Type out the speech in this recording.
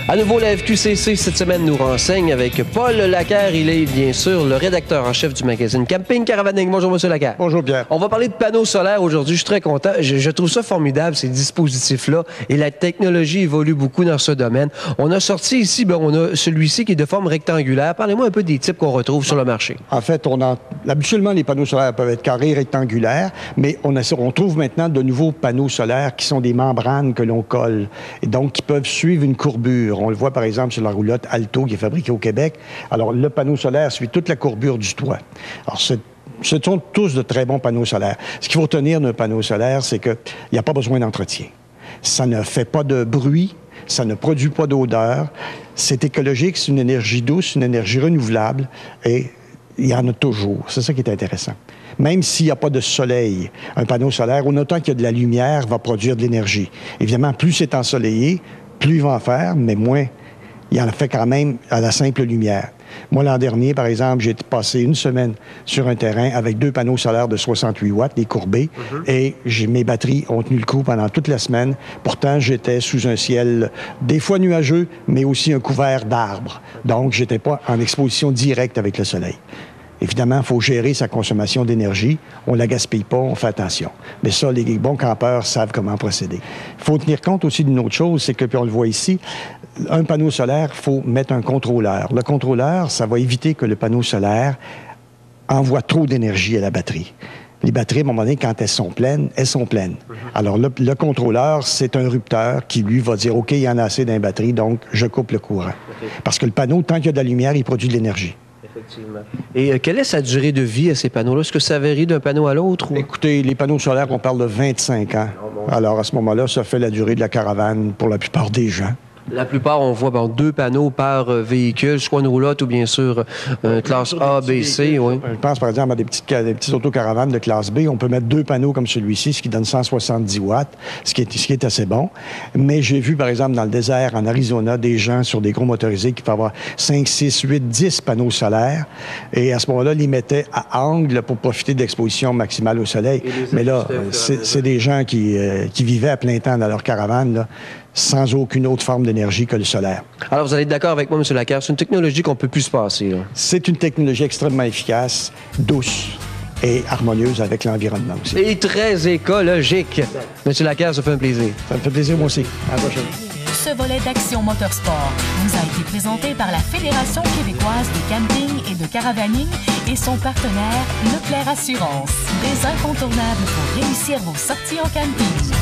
À nouveau, la FQCC cette semaine nous renseigne avec Paul Lacaire. Il est bien sûr le rédacteur en chef du magazine Camping Caravaning. Bonjour, Monsieur Lacaire. Bonjour, Pierre. On va parler de panneaux solaires aujourd'hui. Je suis très content. Je trouve ça formidable, ces dispositifs-là. Et la technologie évolue beaucoup dans ce domaine. On a sorti ici, on a celui-ci qui est de forme rectangulaire. Parlez-moi un peu des types qu'on retrouve sur le marché. En fait, habituellement, les panneaux solaires peuvent être carrés, rectangulaires, mais on trouve maintenant de nouveaux panneaux solaires qui sont des membranes que l'on colle et donc qui peuvent suivre une courbure. On le voit, par exemple, sur la roulotte Alto qui est fabriquée au Québec. Alors, le panneau solaire suit toute la courbure du toit. Alors, ce sont tous de très bons panneaux solaires. Ce qu'il faut retenir d'un panneau solaire, c'est qu'il n'y a pas besoin d'entretien. Ça ne fait pas de bruit, ça ne produit pas d'odeur. C'est écologique, c'est une énergie douce, une énergie renouvelable et il y en a toujours. C'est ça qui est intéressant. Même s'il n'y a pas de soleil, un panneau solaire, autant qu'il y a de la lumière, va produire de l'énergie. Évidemment, plus c'est ensoleillé, plus il va en faire, mais moins il en fait quand même à la simple lumière. Moi, l'an dernier, par exemple, j'ai passé une semaine sur un terrain avec 2 panneaux solaires de 68 watts, les courbés, et mes batteries ont tenu le coup pendant toute la semaine. Pourtant, j'étais sous un ciel des fois nuageux, mais aussi un couvert d'arbres. Donc, j'étais pas en exposition directe avec le soleil. Évidemment, il faut gérer sa consommation d'énergie. On ne la gaspille pas, on fait attention. Mais ça, les bons campeurs savent comment procéder. Il faut tenir compte aussi d'une autre chose, c'est que, puis on le voit ici, un panneau solaire, il faut mettre un contrôleur. Le contrôleur, ça va éviter que le panneau solaire envoie trop d'énergie à la batterie. Les batteries, à un moment donné, quand elles sont pleines, elles sont pleines. Alors, le contrôleur, c'est un rupteur qui, lui, va dire, OK, il y en a assez dans la batterie, donc je coupe le courant. Parce que le panneau, tant qu'il y a de la lumière, il produit de l'énergie. Effectivement. Et quelle est sa durée de vie à ces panneaux-là? Est-ce que ça varie d'un panneau à l'autre? Ou... Écoutez, les panneaux solaires, on parle de 25 ans. Alors, à ce moment-là, ça fait la durée de la caravane pour la plupart des gens. La plupart, on voit 2 panneaux par véhicule, soit une roulotte ou bien sûr classe A, B, C. Oui. Je pense par exemple à des petites autocaravanes de classe B. On peut mettre 2 panneaux comme celui-ci, ce qui donne 170 watts, ce qui est assez bon. Mais j'ai vu par exemple dans le désert, en Arizona, des gens sur des gros motorisés qui peuvent avoir 5, 6, 8, 10 panneaux solaires. Et à ce moment-là, ils les mettaient à angle pour profiter de l'exposition maximale au soleil. Mais là, c'est des gens qui vivaient à plein temps dans leur caravane, là, sans aucune autre forme d'énergie que le solaire. Alors, vous allez être d'accord avec moi, M. Lacaire, c'est une technologie qu'on ne peut plus se passer. Là. C'est une technologie extrêmement efficace, douce et harmonieuse avec l'environnement aussi. Et très écologique. M. Lacaire, ça fait un plaisir. Ça me fait plaisir, moi aussi. À la prochaine. Ce volet d'Action Motorsport vous a été présenté par la Fédération québécoise de camping et de caravaning et son partenaire Leclerc Assurance. Des incontournables pour réussir vos sorties en camping.